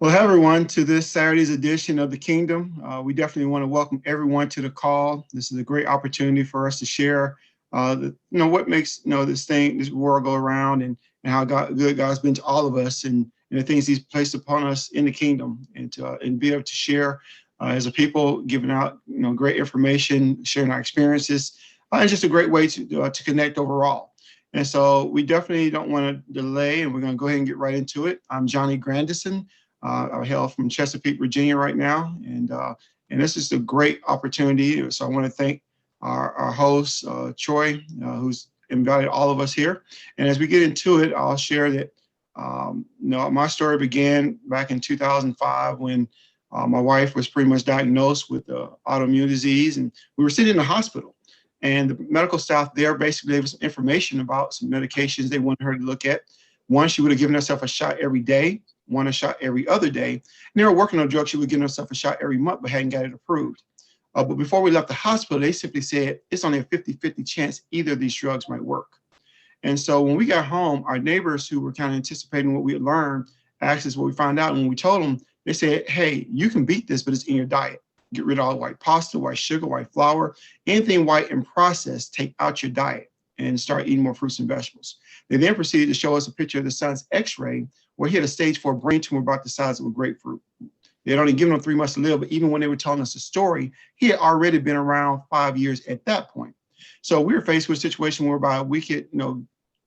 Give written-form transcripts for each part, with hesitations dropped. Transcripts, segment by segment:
Well, hello everyone to this Saturday's edition of the Kingdom. We definitely want to welcome everyone to the call. This is a great opportunity for us to share, what makes this world go around, and how good God's been to all of us, and the things He's placed upon us in the Kingdom, and be able to share as a people, giving out great information, sharing our experiences, and just a great way to connect overall. And so we definitely don't want to delay, and we're going to go ahead and get right into it. I'm Johnny Grandison. I hail from Chesapeake, Virginia right now, and this is a great opportunity. So I want to thank our host, Troy, who's invited all of us here. And as we get into it, I'll share that my story began back in 2005 when my wife was pretty much diagnosed with autoimmune disease, and we were sitting in the hospital. And the medical staff there basically gave us some information about some medications they wanted her to look at. One, she would have given herself a shot every day, one a shot every other day. And they were working on drugs. She would give herself a shot every month, but hadn't got it approved. But before we left the hospital, they simply said it's only a 50-50 chance either of these drugs might work. And so when we got home, our neighbors who were kind of anticipating what we had learned asked us what we found out. And when we told them, they said, hey, you can beat this, but it's in your diet. Get rid of all the white pasta, white sugar, white flour, anything white and processed, take out your diet and start eating more fruits and vegetables. They then proceeded to show us a picture of the son's x-ray where he had a stage 4 brain tumor about the size of a grapefruit. They had only given him 3 months to live, but even when they were telling us the story, he had already been around 5 years at that point. So we were faced with a situation whereby we could,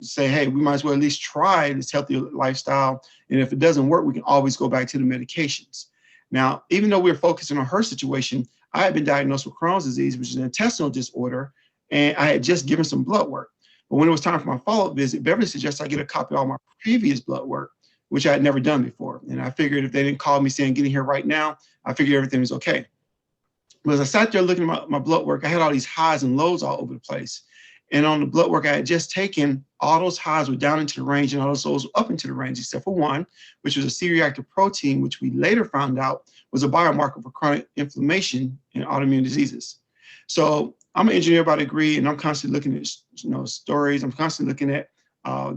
say, hey, we might as well at least try this healthy lifestyle. And if it doesn't work, we can always go back to the medications. Now, even though we were focusing on her situation, I had been diagnosed with Crohn's disease, which is an intestinal disorder, and I had just given some blood work. But when it was time for my follow-up visit, Beverly suggested I get a copy of all my previous blood work, which I had never done before. And I figured if they didn't call me saying, getting here right now, I figured everything was okay. But as I sat there looking at my blood work, I had all these highs and lows all over the place. And on the blood work I had just taken, all those highs were down into the range and all those lows were up into the range, except for one, which was a C-reactive protein, which we later found out was a biomarker for chronic inflammation and autoimmune diseases. So I'm an engineer by degree, and I'm constantly looking at stories. I'm constantly looking at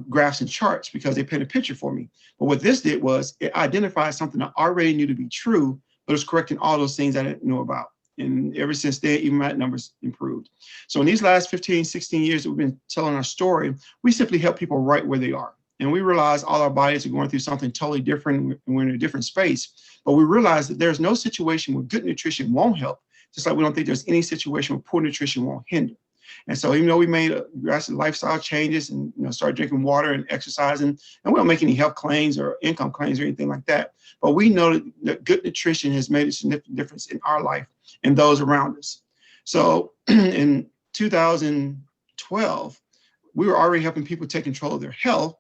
graphs and charts because they paint a picture for me. But what this did was it identified something I already knew to be true, but it was correcting all those things I didn't know about. And ever since then, even my numbers improved. So in these last 15, 16 years that we've been telling our story, we simply help people right where they are. And we realize all our bodies are going through something totally different, and we're in a different space. But we realize that there's no situation where good nutrition won't help, just like we don't think there's any situation where poor nutrition won't hinder. And so even though we made drastic lifestyle changes and started drinking water and exercising, and we don't make any health claims or income claims or anything like that, but we know that good nutrition has made a significant difference in our life and those around us. So in 2012, we were already helping people take control of their health,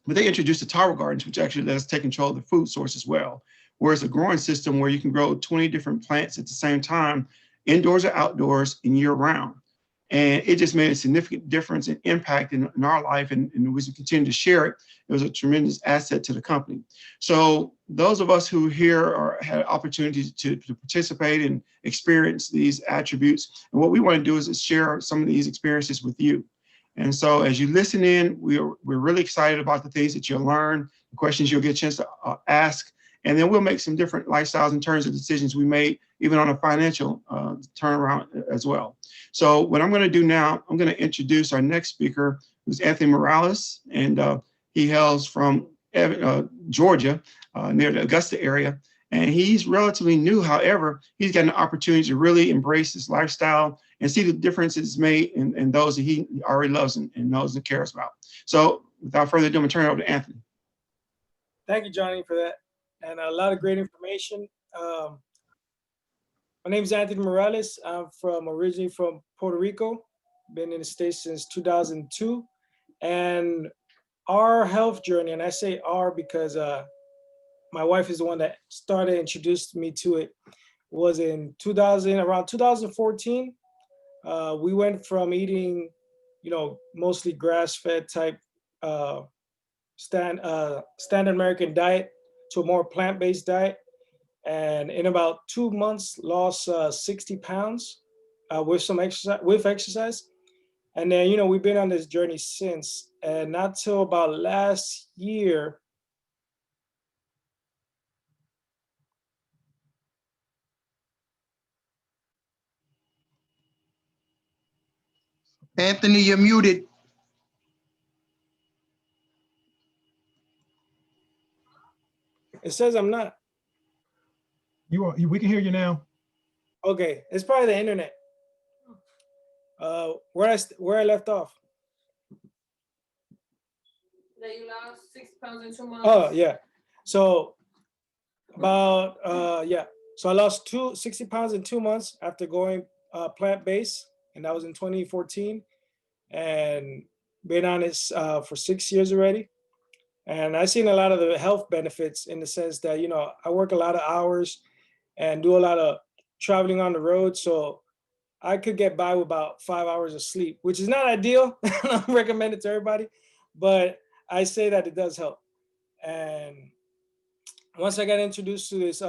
but they introduced the Tower Gardens, which actually let us take control of the food source as well, where it's a growing system where you can grow 20 different plants at the same time, indoors or outdoors, and year round. And it just made a significant difference and impact in our life. And as we continue to share it, it was a tremendous asset to the company. So those of us who here had opportunities to participate and experience these attributes, and what we want to do is share some of these experiences with you. And so as you listen in, we're really excited about the things that you'll learn, the questions you'll get a chance to ask, and then we'll make some different lifestyles in terms of decisions we made, even on a financial turnaround as well. So what I'm going to do now, I'm going to introduce our next speaker, who's Anthony Morales, and he hails from Georgia, near the Augusta area. And he's relatively new. However, he's got an opportunity to really embrace this lifestyle and see the differences made in those that he already loves and knows and cares about. So without further ado, I'm going to turn it over to Anthony. Thank you, Johnny, for that. And a lot of great information. My name is Anthony Morales. I'm originally from Puerto Rico, been in the States since 2002. And our health journey, and I say our because my wife is the one that introduced me to it, was in around 2014. We went from eating, mostly grass-fed type standard American diet to a more plant-based diet. And in about 2 months, lost 60 pounds with some exercise. And then, we've been on this journey since. And not till about last year, Anthony, you're muted. It says I'm not. You are. We can hear you now. Okay, it's probably the internet. Where I left off. That you lost 6 pounds in 2 months. Oh yeah. So about So I lost 60 pounds in 2 months after going plant-based, and that was in 2014, and been on it for 6 years already. And I've seen a lot of the health benefits in the sense that, you know, I work a lot of hours and do a lot of traveling on the road. So I could get by with about 5 hours of sleep, which is not ideal. I don't recommend it to everybody, but I say that it does help. And once I got introduced to this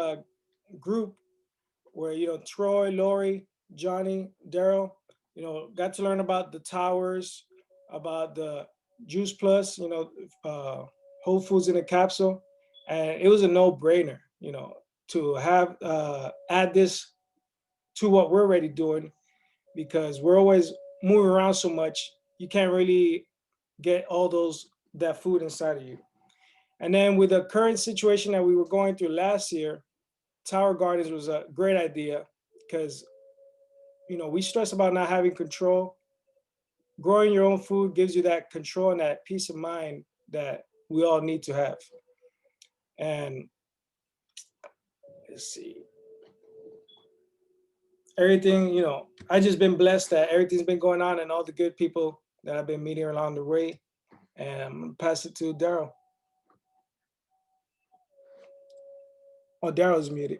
group where, you know, Troy, Lori, Johnny, Daryl, you know, got to learn about the towers, about the Juice Plus, you know, Whole Foods in a capsule. And it was a no-brainer, you know, to have add this to what we're already doing, because we're always moving around so much, you can't really get all that food inside of you. And then with the current situation that we were going through last year, Tower Gardens was a great idea because, you know, we stress about not having control. Growing your own food gives you that control and that peace of mind that we all need to have. And let's see. Everything, you know, I just been blessed that everything's been going on and all the good people that I've been meeting along the way. And I'm gonna pass it to Daryl. Oh, Daryl's muted.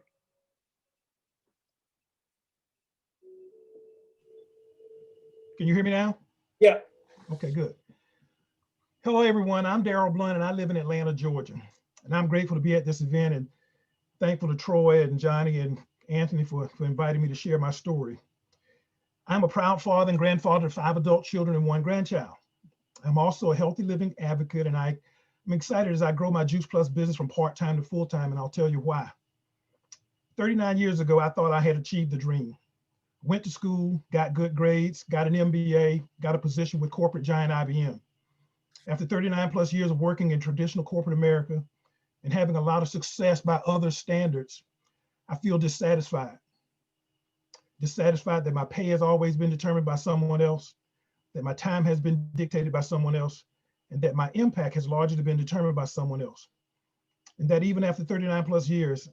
Can you hear me now? Yeah. Okay, good. Hello, everyone. I'm Daryl Blunt, and I live in Atlanta, Georgia. And I'm grateful to be at this event and thankful to Troy and Johnny and Anthony for inviting me to share my story. I'm a proud father and grandfather of 5 adult children and 1 grandchild. I'm also a healthy living advocate, and I'm excited as I grow my Juice Plus business from part-time to full-time, and I'll tell you why. 39 years ago, I thought I had achieved the dream. Went to school, got good grades, got an MBA, got a position with corporate giant IBM. After 39 plus years of working in traditional corporate America and having a lot of success by other standards, I feel dissatisfied. Dissatisfied that my pay has always been determined by someone else, that my time has been dictated by someone else, and that my impact has largely been determined by someone else. And that even after 39 plus years,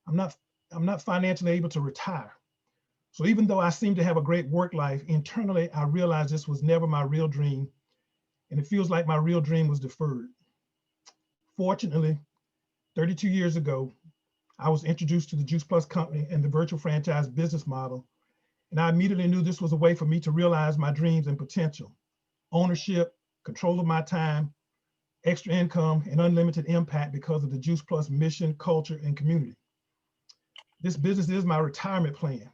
I'm not financially able to retire. So even though I seem to have a great work life, internally, I realized this was never my real dream. And it feels like my real dream was deferred. Fortunately, 32 years ago, I was introduced to the Juice Plus company and the virtual franchise business model. And I immediately knew this was a way for me to realize my dreams and potential: ownership, control of my time, extra income, and unlimited impact because of the Juice Plus mission, culture, and community. This business is my retirement plan.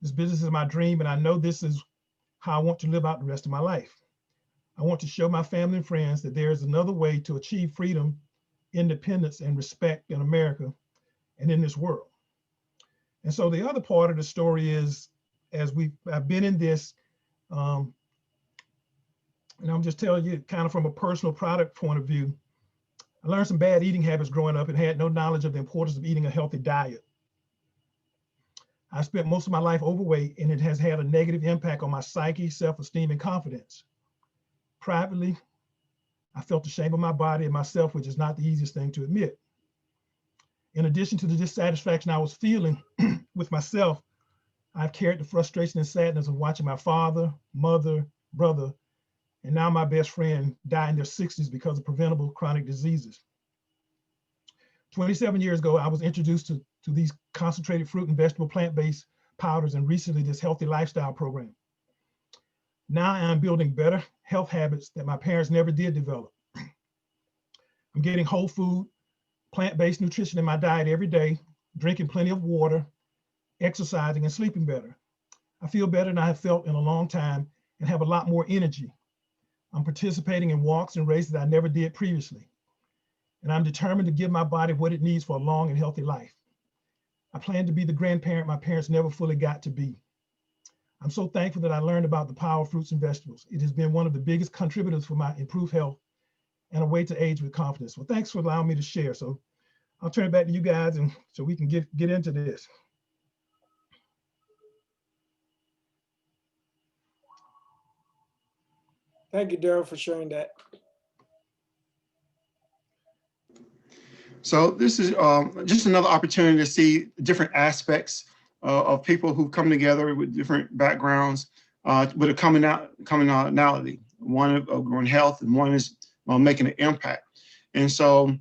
This business is my dream, and I know this is how I want to live out the rest of my life. I want to show my family and friends that there is another way to achieve freedom, independence, and respect in America and in this world. And so the other part of the story is, as I've been in this, and I'm just telling you kind of from a personal product point of view, I learned some bad eating habits growing up and had no knowledge of the importance of eating a healthy diet. I spent most of my life overweight, and it has had a negative impact on my psyche, self-esteem, and confidence. Privately, I felt ashamed of my body and myself, which is not the easiest thing to admit. In addition to the dissatisfaction I was feeling with myself, I've carried the frustration and sadness of watching my father, mother, brother, and now my best friend die in their 60s because of preventable chronic diseases. 27 years ago, I was introduced to these concentrated fruit and vegetable plant-based powders, and recently this healthy lifestyle program. Now I'm building better health habits that my parents never did develop. I'm getting whole food, plant-based nutrition in my diet every day, drinking plenty of water, exercising, and sleeping better. I feel better than I have felt in a long time and have a lot more energy. I'm participating in walks and races I never did previously. And I'm determined to give my body what it needs for a long and healthy life. I plan to be the grandparent my parents never fully got to be. I'm so thankful that I learned about the power of fruits and vegetables. It has been one of the biggest contributors for my improved health and a way to age with confidence. Well, thanks for allowing me to share. So I'll turn it back to you guys, and so we can get into this. Thank you, Daryl, for sharing that. So this is just another opportunity to see different aspects of people who come together with different backgrounds with a commonality. One of growing health, and one is making an impact. And so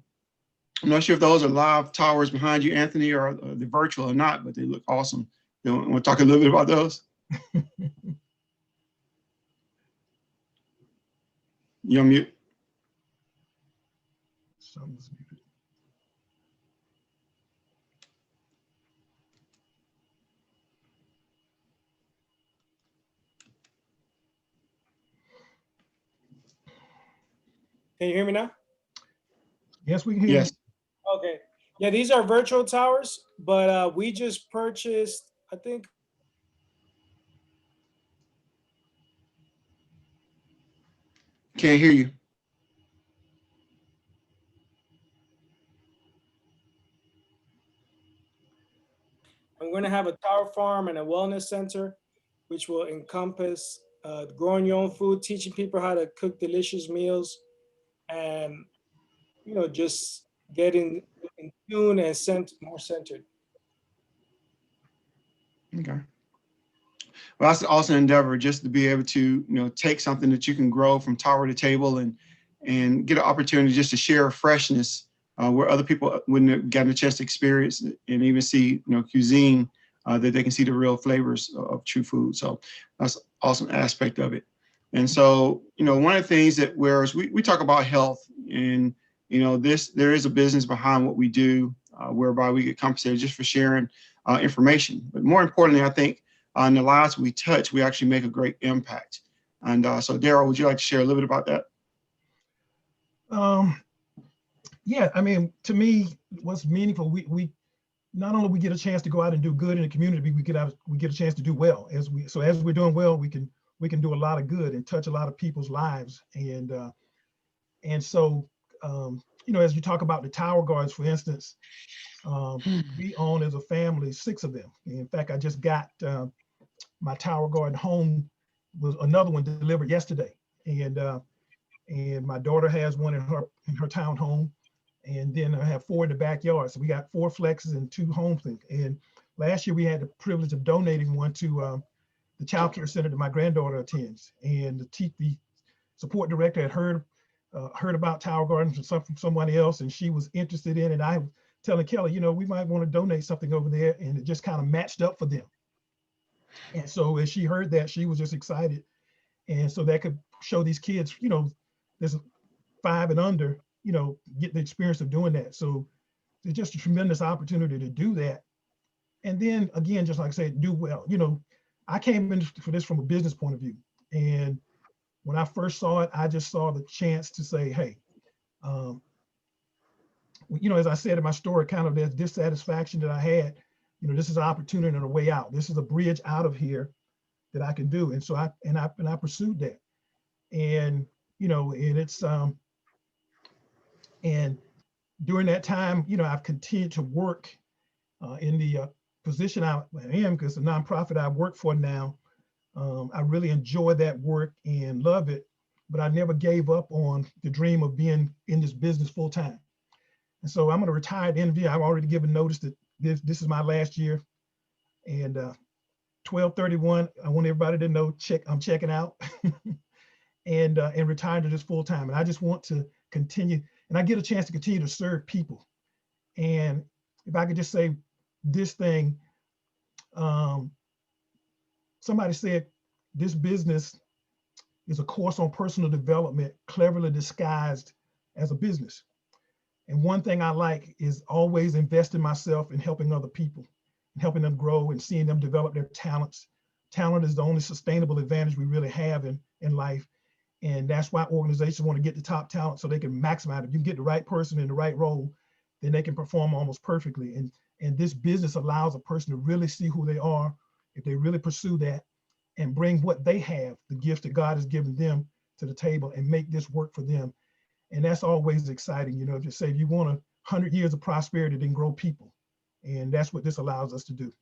I'm not sure if those are live towers behind you, Anthony, or the virtual or not, but they look awesome. You want to talk a little bit about those? You're on mute. Someone's muted. Can you hear me now? Yes, we can hear Yes. you. Okay. Yeah, these are virtual towers, but we just purchased, I think. Can't hear you. I'm going to have a tower farm and a wellness center, which will encompass growing your own food, teaching people how to cook delicious meals, and just getting in tune and more centered. Okay. Well, that's an awesome endeavor, just to be able to take something that you can grow from tower to table and get an opportunity just to share freshness where other people wouldn't have gotten a chance to experience and even see cuisine that they can see the real flavors of true food. So that's an awesome aspect of it. And so one of the things that whereas we talk about health, and there is a business behind what we do whereby we get compensated just for sharing information. But more importantly, I think in the lives we touch, we actually make a great impact. And so Daryl, would you like to share a little bit about that? Yeah, I mean, to me, what's meaningful, we not only we get a chance to go out and do good in the community, we get a chance to do well. As we're doing well, we can do a lot of good and touch a lot of people's lives. And so as you talk about the tower guards, for instance, we own as a family 6 of them. In fact, I just got my tower guard home, was another one delivered yesterday, and my daughter has one in her townhome, and then I have 4 in the backyard. So we got 4 flexes and 2 home things. And last year we had the privilege of donating one to the child care center that my granddaughter attends, and the support director had heard about Tower Gardens from somebody else, and she was interested in it. I was telling Kelly, we might want to donate something over there, and it just kind of matched up for them. And so as she heard that, she was just excited. And so that could show these kids, there's 5 and under, get the experience of doing that. So it's just a tremendous opportunity to do that. And then again, just like I said, do well. I came in for this from a business point of view. And when I first saw it, I just saw the chance to say, hey, as I said in my story, kind of that dissatisfaction that I had, this is an opportunity and a way out. This is a bridge out of here that I can do. And so I pursued that. And, and it's, and during that time, I've continued to work in the position I am, because the nonprofit I work for now, I really enjoy that work and love it, but I never gave up on the dream of being in this business full time. And so I'm going to retire at the end of the year. I've already given notice that this is my last year. And 12/31, I want everybody to know I'm checking out and retiring to this full time. And I just want to continue, and I get a chance to continue to serve people. And if I could just say this thing, somebody said this business is a course on personal development, cleverly disguised as a business. And one thing I like is always invest in myself and helping other people and helping them grow and seeing them develop their talents. Talent is the only sustainable advantage we really have in life. And that's why organizations want to get the top talent, so they can maximize it. If you get the right person in the right role, then they can perform almost perfectly. And this business allows a person to really see who they are if they really pursue that, and bring what they have, the gifts that God has given them to the table, and make this work for them. And that's always exciting, you know, just say if you want 100 years of prosperity, then grow people. And that's what this allows us to do.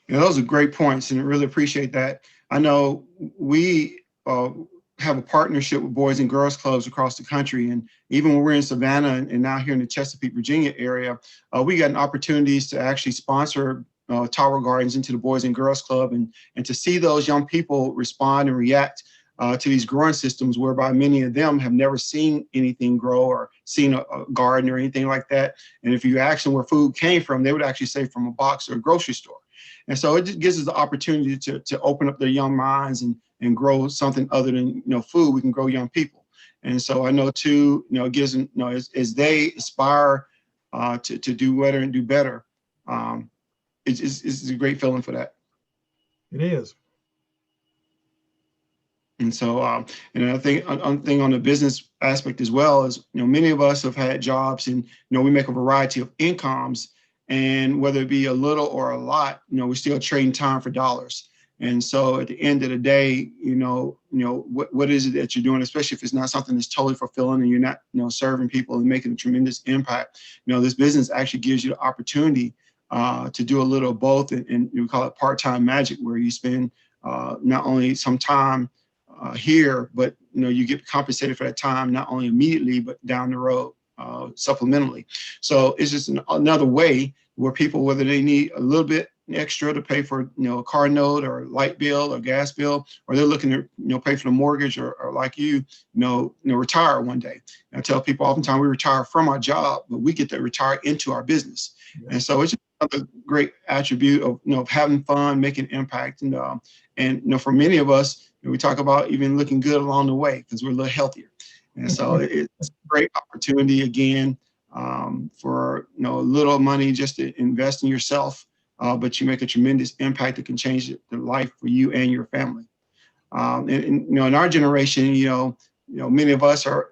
Yeah, those are great points, and I really appreciate that. I know we have a partnership with Boys and Girls Clubs across the country, and even when we're in Savannah and now here in the Chesapeake, Virginia area, we got opportunities to actually sponsor Tower Gardens into the Boys and Girls Club, and to see those young people respond and react to these growing systems, whereby many of them have never seen anything grow or seen a garden or anything like that. And if you ask them where food came from, they would actually say from a box or a grocery store. And so it just gives us the opportunity to open up their young minds and grow something other than, food. We can grow young people. And so I know too, it gives them, as they aspire to do better and do better, it's a great feeling for that. It is. And so, and I think on the business aspect as well is, many of us have had jobs, and, we make a variety of incomes, and whether it be a little or a lot, we're still trading time for dollars. And so at the end of the day, what is it that you're doing, especially if it's not something that's totally fulfilling and you're not, serving people and making a tremendous impact. This business actually gives you the opportunity to do a little of both, and we call it part-time magic, where you spend not only some time here, but you get compensated for that time, not only immediately, but down the road, supplementally. So it's just another way where people, whether they need a little bit extra to pay for, a car note or light bill or gas bill, or they're looking to, pay for the mortgage, or like retire one day. And I tell people oftentimes we retire from our job, but we get to retire into our business. Yeah. And so it's just another great attribute of having fun, making impact, and for many of us, we talk about even looking good along the way because we're a little healthier. And so it's a great opportunity again for a little money just to invest in yourself, but you make a tremendous impact that can change the life for you and your family. And in our generation, many of us are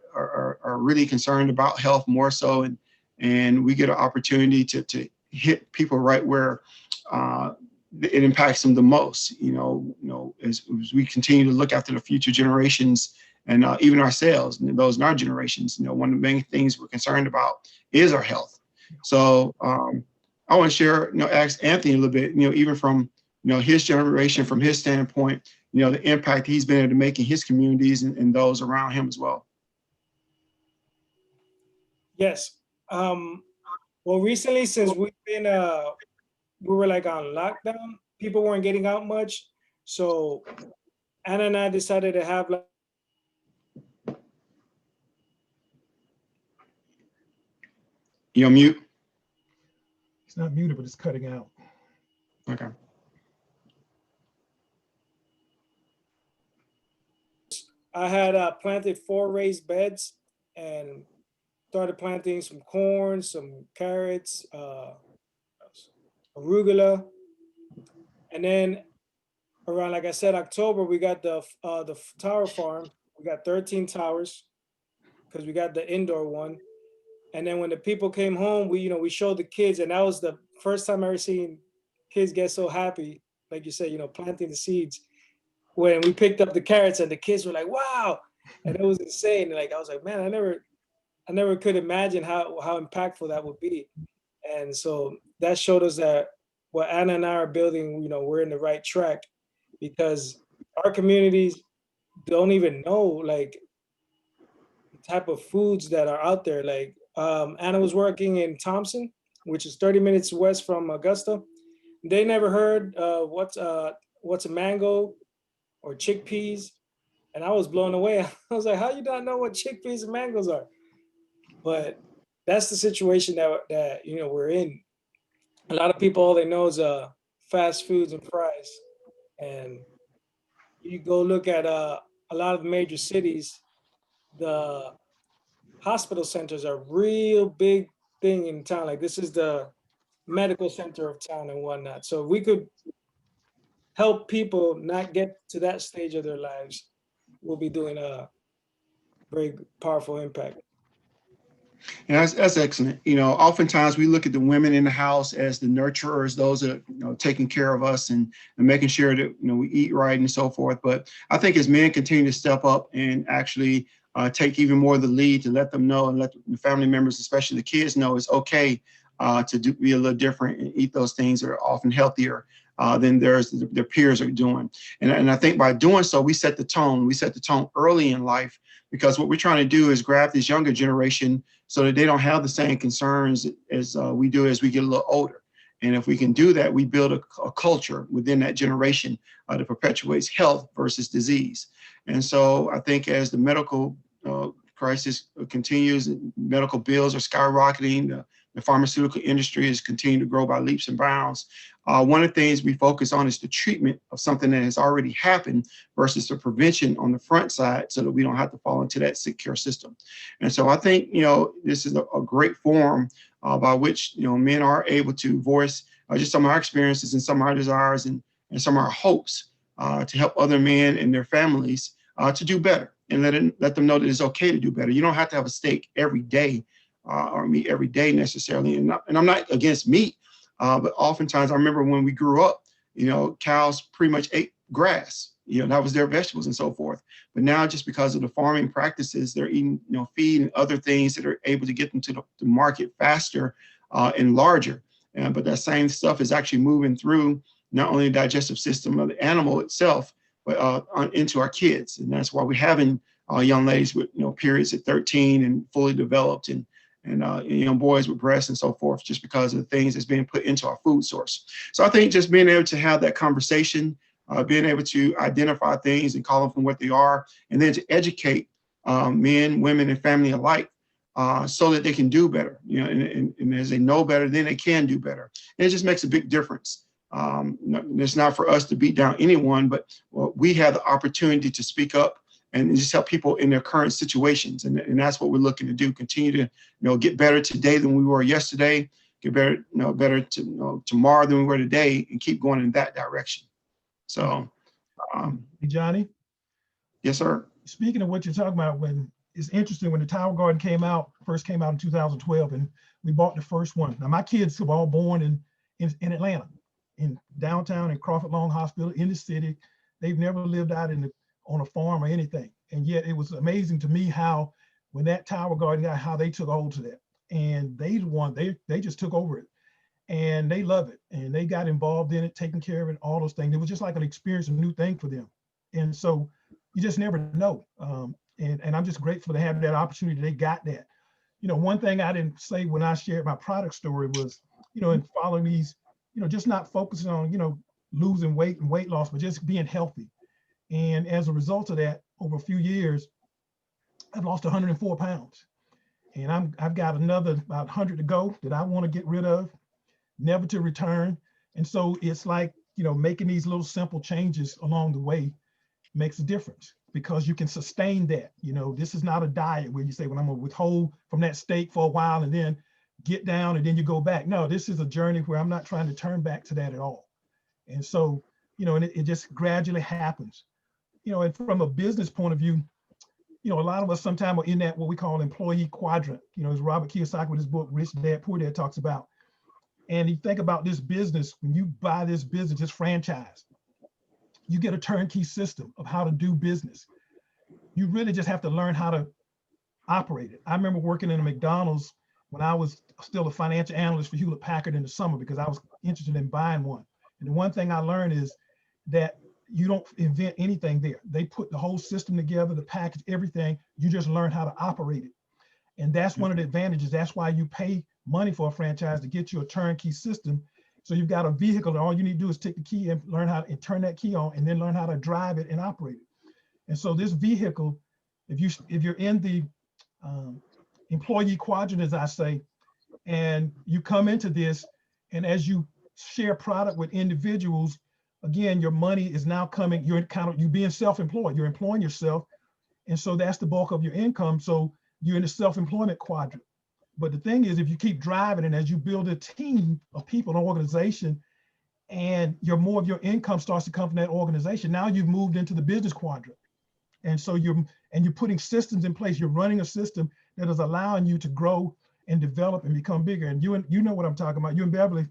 really concerned about health more so, and we get an opportunity to hit people right where it impacts them the most. As we continue to look after the future generations, and even ourselves, and those in our generations, one of the main things we're concerned about is our health. So I want to share, ask Anthony a little bit, even from, his generation, from his standpoint, the impact he's been able to make in his communities and those around him as well. Yes. Well, recently, since we've been, we were like on lockdown, people weren't getting out much. So Anna and I decided to have like, You on mute? It's not muted, but it's cutting out. Okay. I had planted 4 raised beds and started planting some corn, some carrots, arugula, and then around, like I said, October, we got the tower farm. We got 13 towers because we got the indoor one. And then when the people came home, we showed the kids, and that was the first time I ever seen kids get so happy, like you said, planting the seeds. When we picked up the carrots and the kids were like, "Wow!" And it was insane. Like I was like, "Man, I never could imagine how impactful that would be." And so that showed us that what Anna and I are building, we're in the right track, because our communities don't even know like the type of foods that are out there. Like Anna was working in Thompson, which is 30 minutes west from Augusta. They never heard what's a mango or chickpeas, and I was blown away. I was like, "How you not know what chickpeas and mangoes are?" But that's the situation that we're in. A lot of people, all they know is fast foods and fries. And you go look at a lot of major cities, the hospital centers are a real big thing in town. Like this is the medical center of town and whatnot. So if we could help people not get to that stage of their lives, we'll be doing a very powerful impact. Yeah, that's excellent. Oftentimes we look at the women in the house as the nurturers, those that taking care of us and making sure that we eat right and so forth. But I think as men continue to step up and actually take even more of the lead, to let them know and let the family members, especially the kids, know it's okay to be a little different and eat those things that are often healthier than their peers are doing. And I think by doing so, we set the tone. We set the tone early in life, because what we're trying to do is grab this younger generation so that they don't have the same concerns as we do as we get a little older. And if we can do that, we build a culture within that generation that perpetuates health versus disease. And so I think as the medical crisis continues, medical bills are skyrocketing, the pharmaceutical industry is continuing to grow by leaps and bounds. One of the things we focus on is the treatment of something that has already happened versus the prevention on the front side, so that we don't have to fall into that sick care system. And so I think, this is a great forum by which, men are able to voice just some of our experiences and some of our desires and some of our hopes to help other men and their families to do better, and let them know that it's okay to do better. You don't have to have a steak every day or meat every day necessarily. And I'm not against meat, but oftentimes I remember when we grew up, cows pretty much ate grass. That was their vegetables and so forth. But now, just because of the farming practices, they're eating, feed and other things that are able to get them to the market faster and larger. But that same stuff is actually moving through not only the digestive system of the animal itself, but into our kids. And that's why we're having young ladies with, periods at 13 and fully developed, and young boys with breasts and so forth, just because of the things that's being put into our food source. So I think just being able to have that conversation, being able to identify things and call them from what they are, and then to educate men, women, and family alike, so that they can do better. And as they know better, then they can do better. And it just makes a big difference. It's not for us to beat down anyone, but we have the opportunity to speak up and just help people in their current situations. And that's what we're looking to do. Continue to, get better today than we were yesterday, get better, better tomorrow than we were today, and keep going in that direction. So, Hey, Johnny. Yes, sir. Speaking of what you're talking about, when it's interesting, when the Tower Garden first came out in 2012, and we bought the first one. Now, my kids were all born in Atlanta, in downtown, in Crawford Long Hospital, in the city. They've never lived out on a farm or anything. And yet it was amazing to me how, when that Tower Garden got, how they took hold to that. And they just took over it, and they love it. And they got involved in it, taking care of it, all those things. It was just like an experience, a new thing for them. And so you just never know. And I'm just grateful to have that opportunity. They got that. One thing I didn't say when I shared my product story was, in following these, just not focusing on, losing weight and weight loss, but just being healthy. And as a result of that, over a few years, I've lost 104 pounds. And I've got another about 100 to go that I want to get rid of, never to return. And so it's like, making these little simple changes along the way makes a difference, because you can sustain that. This is not a diet where you say, well, I'm gonna withhold from that steak for a while and then get down and then you go back. No, this is a journey where I'm not trying to turn back to that at all. And so, and it just gradually happens. And from a business point of view, a lot of us sometimes are in that what we call employee quadrant. As Robert Kiyosaki with his book Rich Dad Poor Dad talks about. And you think about this business, when you buy this business, this franchise, you get a turnkey system of how to do business. You really just have to learn how to operate it. I remember working in a McDonald's when I was still a financial analyst for Hewlett Packard in the summer, because I was interested in buying one. And the one thing I learned is that you don't invent anything there. They put the whole system together, the package, everything. You just learn how to operate it. And that's one of the advantages. That's why you pay money for a franchise, to get you a turnkey system. So you've got a vehicle, and all you need to do is take the key and learn how to turn that key on, and then learn how to drive it and operate it. And so this vehicle, if you're in the employee quadrant, as I say, and you come into this, and as you share product with individuals, again, your money is now coming, you're being self-employed, you're employing yourself. And so that's the bulk of your income. So you're in the self-employment quadrant. But the thing is, if you keep driving, and as you build a team of people, an organization, and more of your income starts to come from that organization, now you've moved into the business quadrant. And so you're putting systems in place. You're running a system that is allowing you to grow and develop and become bigger. And you know what I'm talking about, you and Beverly,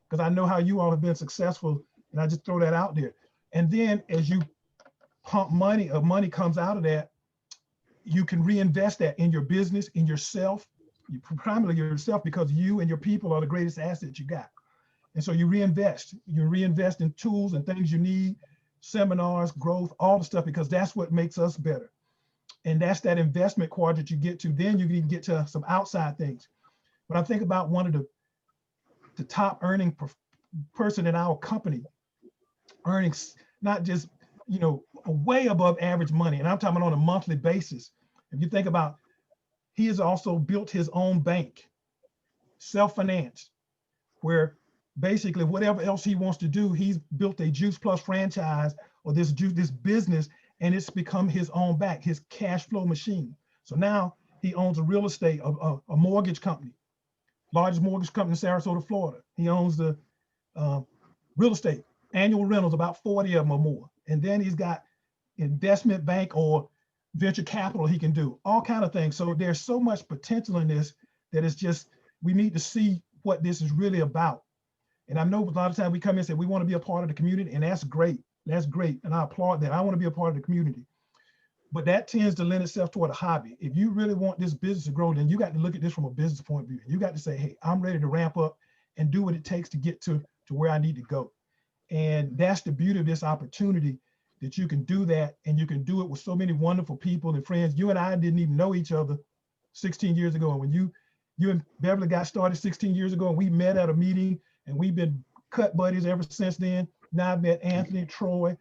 because I know how you all have been successful, and I just throw that out there. And then as you pump money, or money comes out of that, you can reinvest that in your business, in yourself, primarily yourself, because you and your people are the greatest assets you got. And so you reinvest in tools and things you need, seminars, growth, all the stuff, because that's what makes us better. And that's that investment quadrant you get to. Then you can get to some outside things. But I think about one of the top earning person in our company, earning not just, way above average money. And I'm talking on a monthly basis. If you think about, he has also built his own bank, self-financed, where basically whatever else he wants to do, he's built a Juice Plus franchise or this business, and it's become his own bank, his cash flow machine. So now he owns a real estate, a mortgage company, largest mortgage company in Sarasota, Florida. He owns the real estate, annual rentals, about 40 of them or more. And then he's got investment bank or venture capital he can do, all kind of things. So there's so much potential in this that it's just, we need to see what this is really about. And I know a lot of times we come in and say, we want to be a part of the community, and that's great. That's great. And I applaud that. I want to be a part of the community. But that tends to lend itself toward a hobby. If you really want this business to grow, then you got to look at this from a business point of view. You got to say, hey, I'm ready to ramp up and do what it takes to get to where I need to go. And that's the beauty of this opportunity, that you can do that, and you can do it with so many wonderful people and friends. You and I didn't even know each other 16 years ago. And when you and Beverly got started 16 years ago, and we met at a meeting, and we've been cut buddies ever since then. Now I've met Anthony, Troy,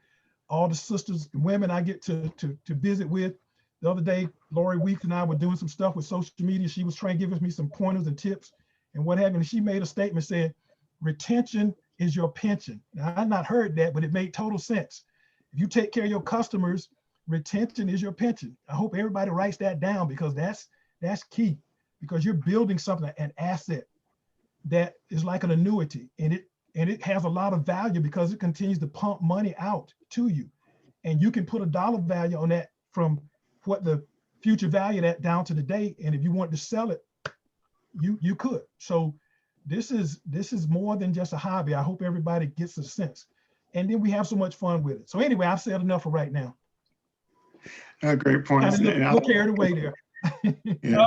all the sisters and women I get to visit with. The other day, Lori Weeks and I were doing some stuff with social media. She was trying to give me some pointers and tips and what have you. And she made a statement saying, retention is your pension. Now, I've not heard that, but it made total sense. If you take care of your customers, retention is your pension. I hope everybody writes that down, because that's key, because you're building something, an asset that is like an annuity, and it has a lot of value because it continues to pump money out to you. And you can put a dollar value on that, from what the future value that down to the day. And if you want to sell it, you could. So this is more than just a hobby. I hope everybody gets a sense. And then we have so much fun with it. So anyway, I've said enough for right now. Great points. Look carried away there. Yeah.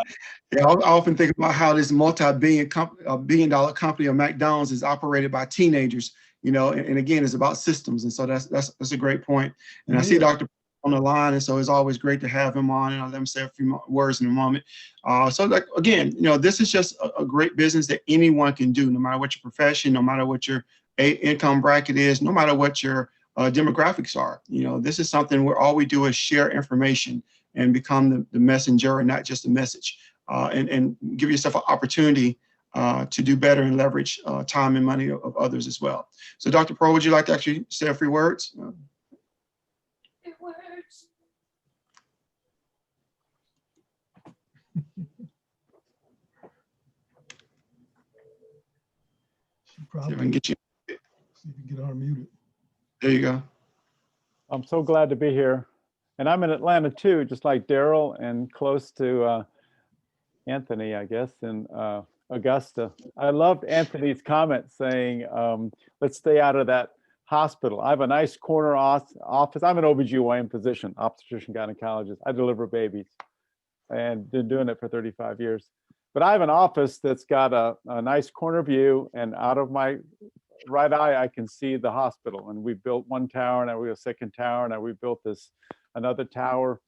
I often think about how this multi-billion dollar company of McDonald's is operated by teenagers, and again, it's about systems. And so that's a great point. And I see Dr. on the line, and so it's always great to have him on, and I'll let him say a few words in a moment. Again, this is just a great business that anyone can do, no matter what your profession, no matter what your income bracket is, no matter what your demographics are. This is something where all we do is share information and become the messenger and not just a message, and give yourself an opportunity to do better and leverage time and money of others as well. So Dr. Pro, would you like to actually say a few words? It works. She probably, see if I can get you. see if you get unmuted. There you go. I'm so glad to be here. And I'm in Atlanta too, just like Daryl, and close to Anthony, I guess, in Augusta. I loved Anthony's comment saying, let's stay out of that hospital. I have a nice corner office. I'm an OBGYN physician, obstetrician gynecologist. I deliver babies and been doing it for 35 years. But I have an office that's got a nice corner view, and out of my right eye, I can see the hospital. And we built one tower, and we have a second tower, and we built another tower.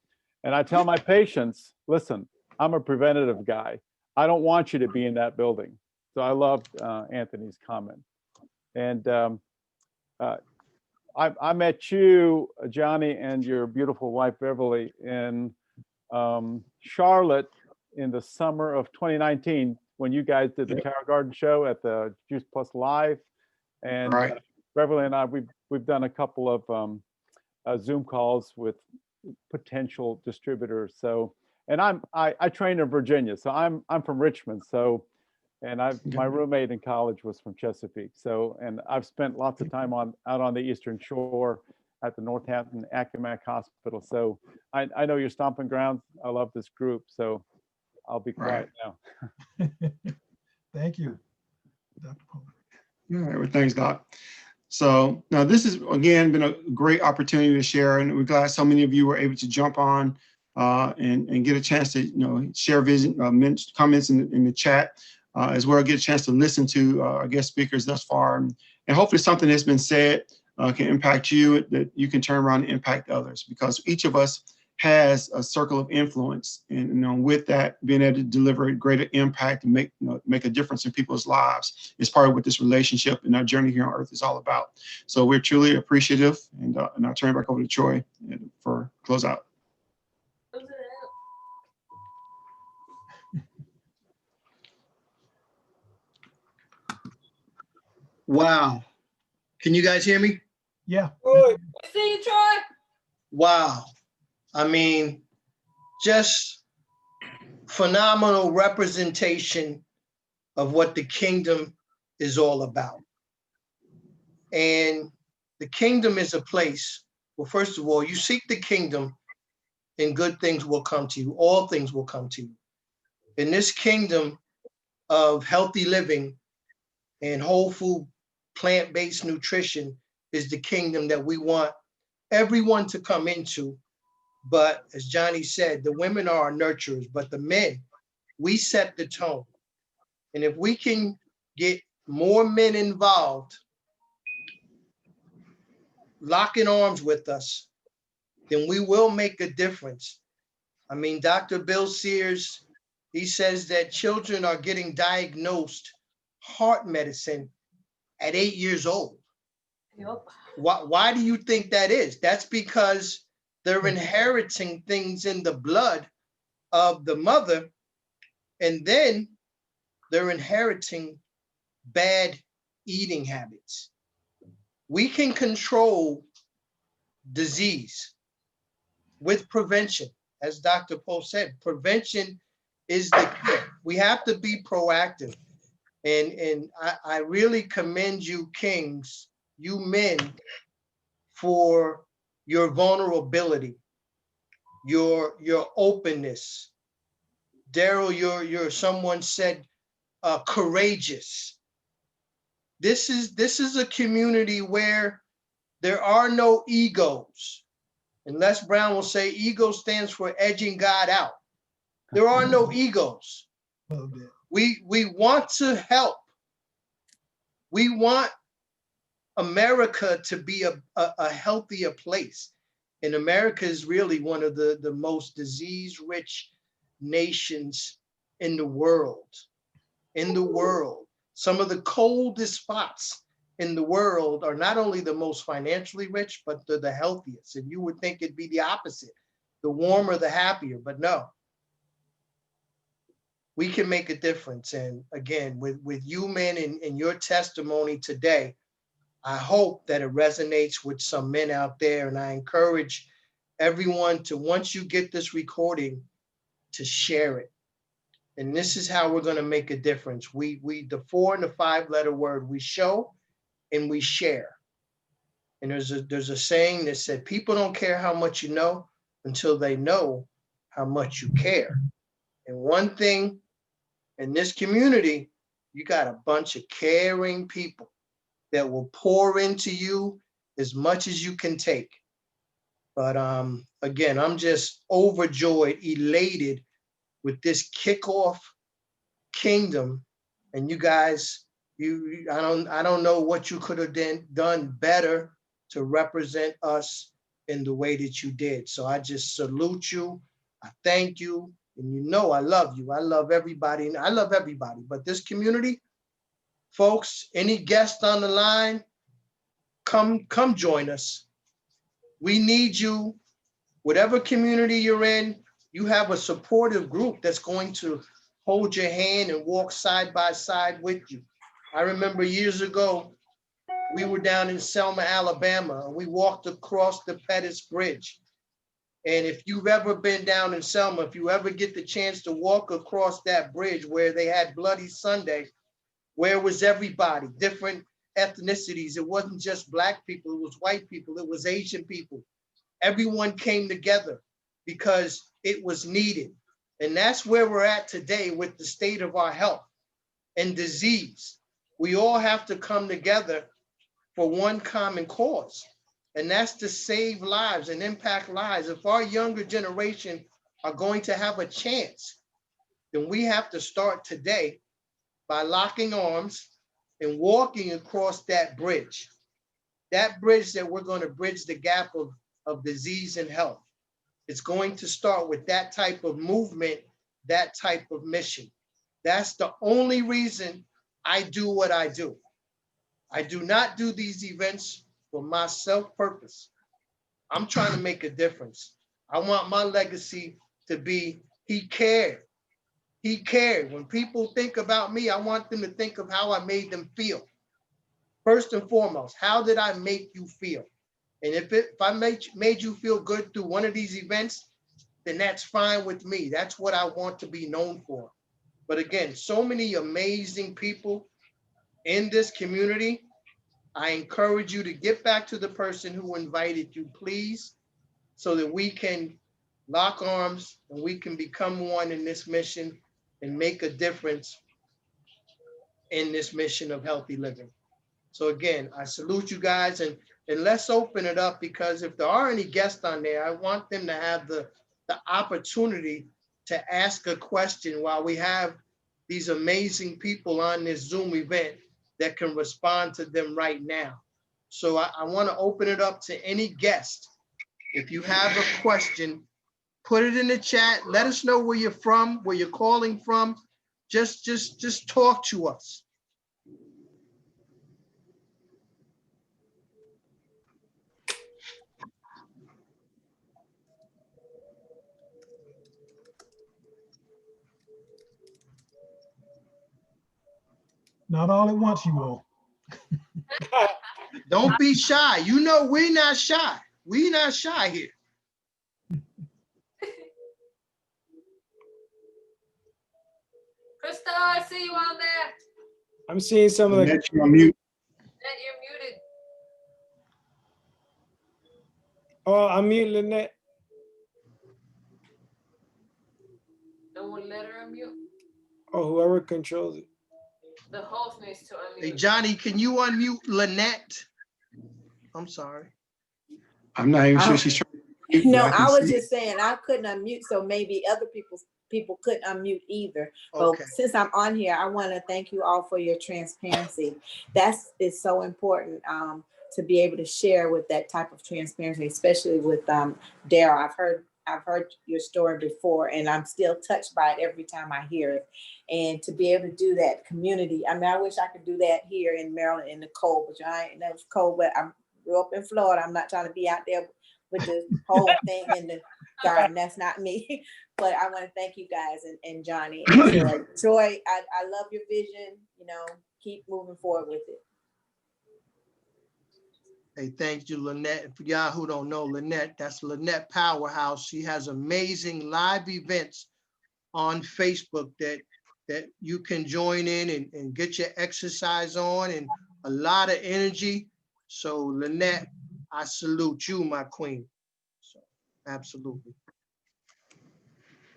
And I tell my patients, listen, I'm a preventative guy. I don't want you to be in that building. So I loved Anthony's comment. And I met you, Johnny, and your beautiful wife, Beverly, in Charlotte in the summer of 2019, when you guys did the Tower Garden show at the Juice Plus Live. And Right. Beverly and I, we've done a couple of Zoom calls with potential distributors. So, and I trained in Virginia, so I'm from Richmond. So, and my roommate in college was from Chesapeake. So, and I've spent lots of time out on the Eastern Shore at the Northampton Accumac Hospital. So I know your stomping grounds. I love this group. So I'll be quiet now. Thank you, Dr. Paul. All right, well, thanks, Doc. So now this has, again, been a great opportunity to share, and we're glad so many of you were able to jump on and get a chance to, share comments in the chat, as well, get a chance to listen to our guest speakers thus far. And hopefully something that's been said can impact you, that you can turn around and impact others, because each of us has a circle of influence, and with that, being able to deliver a greater impact and make a difference in people's lives is part of what this relationship and our journey here on Earth is all about. So we're truly appreciative, and I'll turn it back over to Troy for close out. Wow. Can you guys hear me? Yeah. See you, Troy. Wow. I mean, just phenomenal representation of what the kingdom is all about. And the kingdom is a place where, first of all, you seek the kingdom and good things will come to you. All things will come to you. In this kingdom of healthy living and whole food, plant-based nutrition is the kingdom that we want everyone to come into. But as Johnny said, the women are our nurturers, but the men, we set the tone. And if we can get more men involved, locking arms with us, then we will make a difference. I mean, Dr. Bill Sears, he says that children are getting diagnosed heart medicine at 8 years old. Yep. Why do you think that is? That's because they're inheriting things in the blood of the mother, and then they're inheriting bad eating habits. We can control disease with prevention. As Dr. Poe said, prevention is the key. We have to be proactive. And I really commend you, kings, you men, for your vulnerability, your openness. Daryl, you're someone said courageous. This is a community where there are no egos. And Les Brown will say ego stands for edging God out. There are no egos. We want to help. We want America to be a healthier place. And America is really one of the most disease-rich nations in the world. Some of the coldest spots in the world are not only the most financially rich, but they're the healthiest. And you would think it'd be the opposite. The warmer, the happier, but no. We can make a difference. And again, with you men and your testimony today, I hope that it resonates with some men out there. And I encourage everyone to, once you get this recording, to share it. And this is how we're going to make a difference. The 4 and the 5 letter word, we show and we share. And there's a saying that said, people don't care how much you know until they know how much you care. And one thing in this community, you got a bunch of caring people that will pour into you as much as you can take. But again, I'm just overjoyed, elated with this kickoff kingdom. And you guys, I don't know what you could have done better to represent us in the way that you did. So I just salute you. I thank you. And I love you. I love everybody. I love everybody. But this community, folks, any guest on the line, come join us. We need you. Whatever community you're in, you have a supportive group that's going to hold your hand and walk side by side with you. I remember years ago, we were down in Selma, Alabama, and we walked across the Pettus Bridge. And if you've ever been down in Selma, if you ever get the chance to walk across that bridge where they had Bloody Sunday, where was everybody, different ethnicities? It wasn't just Black people, it was white people, it was Asian people. Everyone came together because it was needed. And that's where we're at today with the state of our health and disease. We all have to come together for one common cause, and that's to save lives and impact lives. If our younger generation are going to have a chance, then we have to start today by locking arms and walking across that bridge that we're going to bridge the gap of disease and health. It's going to start with that type of movement, that type of mission. That's the only reason I do what I do. I do not do these events for my self-purpose. I'm trying to make a difference. I want my legacy to be, he cared. He cared. When people think about me, I want them to think of how I made them feel. First and foremost, how did I make you feel? And if I made you feel good through one of these events, then that's fine with me. That's what I want to be known for. But again, so many amazing people in this community. I encourage you to get back to the person who invited you, please, so that we can lock arms and we can become one in this mission and make a difference in this mission of healthy living. So again, I salute you guys, and let's open it up, because if there are any guests on there, I want them to have the opportunity to ask a question while we have these amazing people on this Zoom event that can respond to them right now. So I want to open it up to any guest. If you have a question, put it in the chat. Let us know where you're from, where you're calling from. Just talk to us. Not all at once, you all. Don't be shy. You know, we're not shy. We're not shy here. Crystal, I see you on there. I'm seeing some of the. Lynette, you're on mute. That you're muted. Oh, I'm mute, Lynette. No one let her unmute. Oh, whoever controls it. The host needs to unmute. Hey, Johnny, can you unmute Lynette? I'm sorry. I'm not even sure she's trying to mute, No, but can I was see. just saying I couldn't unmute, so maybe other people couldn't unmute either. Okay. But since I'm on here, I want to thank you all for your transparency. Is so important to be able to share with that type of transparency, especially with Daryl. I've heard your story before, and I'm still touched by it every time I hear it. And to be able to do that community, I mean, I wish I could do that here in Maryland in the cold, but I ain't that cold. But I grew up in Florida. I'm not trying to be out there with the whole thing in the garden. That's not me. But I want to thank you guys and Johnny and Troy. Troy, I love your vision. You know, keep moving forward with it. Hey, thank you, Lynette. For y'all who don't know Lynette, that's Lynette Powerhouse. She has amazing live events on Facebook that you can join in and get your exercise on, and a lot of energy. So Lynette, I salute you, my queen. So absolutely.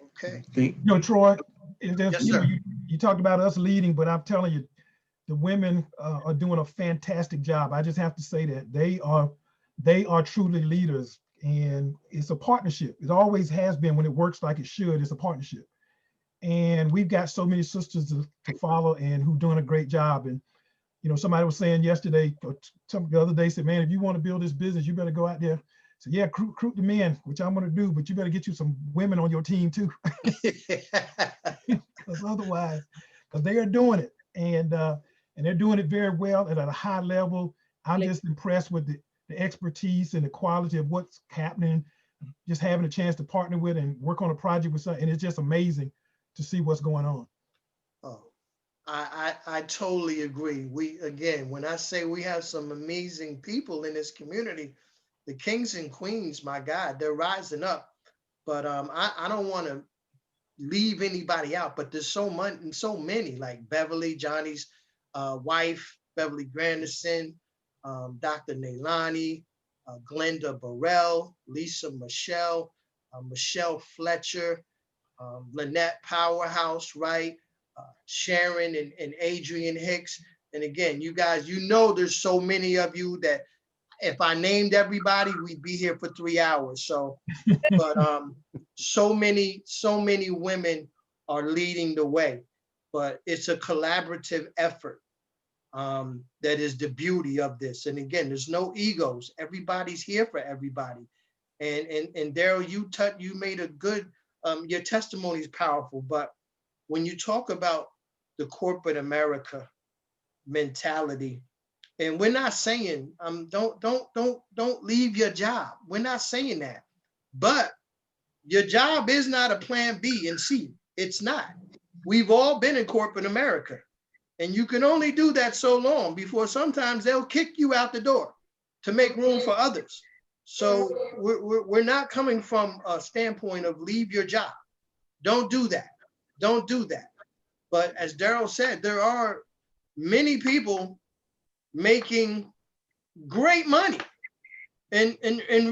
Okay. You know, Troy, Yes, sir. you talked about us leading, but I'm telling you, the women are doing a fantastic job. I just have to say that they are truly leaders, and it's a partnership. It always has been. When it works like it should, it's a partnership. And we've got so many sisters to follow and who doing a great job. And, you know, somebody was saying yesterday, or the other day, said, man, if you want to build this business, you better go out there. So yeah, recruit the men, which I'm going to do, but you better get you some women on your team too. Because otherwise, because they are doing it. And they're doing it very well and at a high level. I'm just impressed with the expertise and the quality of what's happening. Just having a chance to partner with and work on a project with something, and it's just amazing to see what's going on. Oh, I totally agree. Again, when I say we have some amazing people in this community, the kings and queens, my God, they're rising up. But I don't want to leave anybody out, but there's so many, like Beverly, Johnny's wife, Beverly Granderson, Dr. Nailani, Glenda Burrell, Lisa Michelle, Michelle Fletcher, Lynette Powerhouse, right? Sharon and Adrian Hicks. And again, you guys, you know, there's so many of you that if I named everybody, we'd be here for 3 hours. So, but so many women are leading the way, but it's a collaborative effort. That is the beauty of this. And again, there's no egos. Everybody's here for everybody. And Daryl, you made a good, your testimony is powerful, but when you talk about the corporate America mentality, and we're not saying don't leave your job. We're not saying that, but your job is not a plan B and C. It's not. We've all been in corporate America, and you can only do that so long before sometimes they'll kick you out the door to make room for others. So we're not coming from a standpoint of leave your job. Don't do that. Don't do that. But as Daryl said, there are many people making great money. And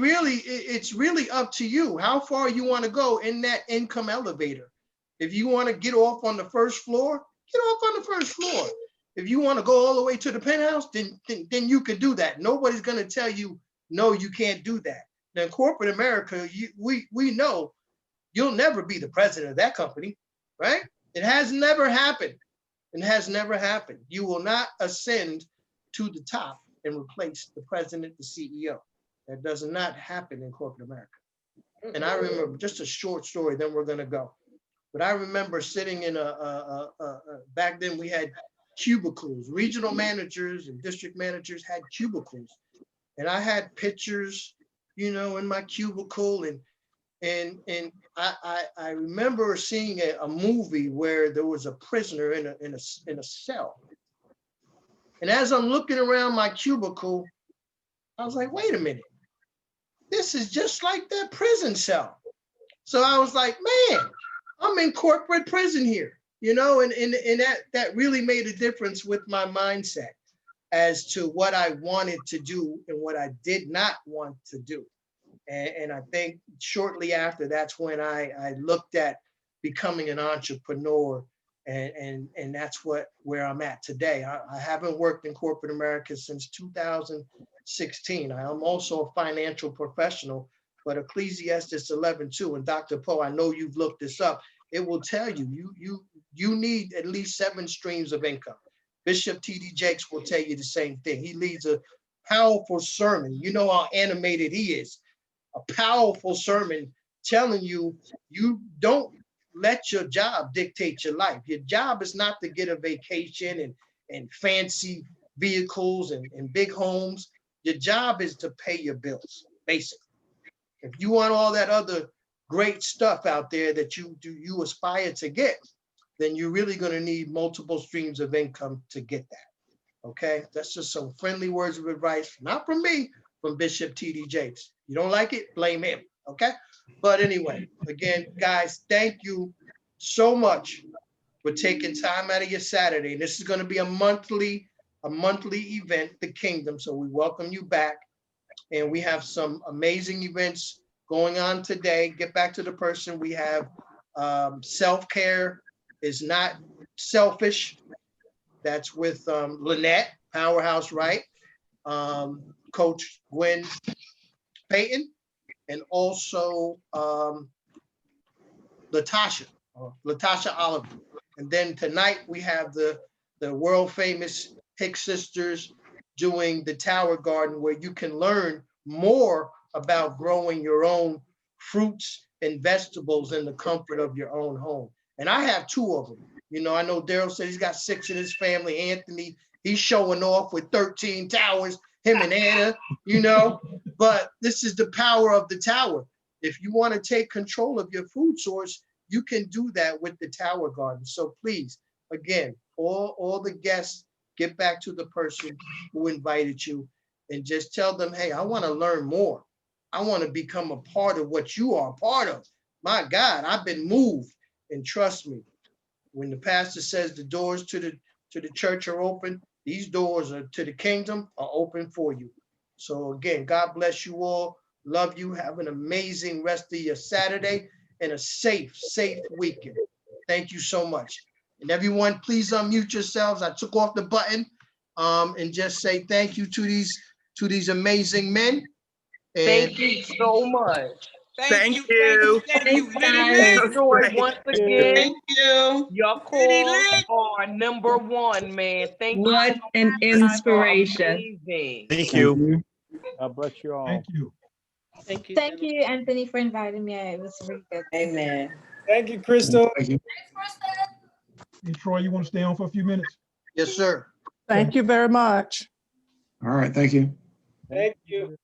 really, it's really up to you how far you want to go in that income elevator. If you want to get off on the first floor, get off on the first floor. If you want to go all the way to the penthouse, then you can do that. Nobody's going to tell you, no, you can't do that. Now, in corporate America, we know you'll never be the president of that company, right? It has never happened. It has never happened. You will not ascend to the top and replace the president, the CEO. That does not happen in corporate America. And I remember just a short story, then we're going to go. But I remember sitting in back then we had cubicles. Regional managers and district managers had cubicles. And I had pictures, you know, in my cubicle. And I remember seeing a movie where there was a prisoner in a cell. And as I'm looking around my cubicle, I was like, wait a minute. This is just like that prison cell. So I was like, man, I'm in corporate prison here, you know, and that really made a difference with my mindset as to what I wanted to do and what I did not want to do. And I think shortly after, that's when I looked at becoming an entrepreneur, and that's where I'm at today. I haven't worked in corporate America since 2016. I am also a financial professional, but Ecclesiastes 11:2, and Dr. Poe, I know you've looked this up. It will tell you, you need at least 7 streams of income. Bishop T.D. Jakes will tell you the same thing. He leads a powerful sermon. You know how animated he is. A powerful sermon telling you, you don't let your job dictate your life. Your job is not to get a vacation and fancy vehicles and big homes. Your job is to pay your bills, basically. If you want all that other great stuff out there that you aspire to get, then you're really going to need multiple streams of income to get that. Okay, that's just some friendly words of advice, not from me, from Bishop T.D. Jakes. You don't like it, blame him. Okay, but anyway, again, guys, thank you so much for taking time out of your Saturday. And this is going to be a monthly event, the Kingdom. So we welcome you back, and we have some amazing events going on today. Get back to the person. We have self-care is not selfish. That's with Lynette Powerhouse, right? Coach Gwen Payton, and also Latasha Oliver. And then tonight we have the world famous Hicks sisters doing the Tower Garden, where you can learn more about growing your own fruits and vegetables in the comfort of your own home. And I have 2 of them. You know, I know Daryl said he's got 6 in his family. Anthony, he's showing off with 13 towers, him and Anna, you know, but this is the power of the tower. If you want to take control of your food source, you can do that with the Tower Garden. So please, again, all the guests, get back to the person who invited you and just tell them, hey, I want to learn more. I want to become a part of what you are a part of. My God, I've been moved. And trust me, when the pastor says the doors to the church are open, these doors are to the kingdom are open for you. So again, God bless you all. Love you. Have an amazing rest of your Saturday. and a safe weekend. Thank you so much. And everyone, please unmute yourselves. I took off the button and just say thank you to these amazing men. And Thank you so much. Thank you. Thanks, guys. And Troy, once again, Thank you. your calls are number one, man. Thank you. What an You guys are inspiration. amazing. Thank you. God bless you all. Thank you. Thank you, Anthony, for inviting me. It was really good. Amen. Thank you, Crystal. Thank you. Thanks, Kristen. Hey, Troy, you want to stay on for a few minutes? yes, sir. Thank you very much. All right, thank you. Thank you.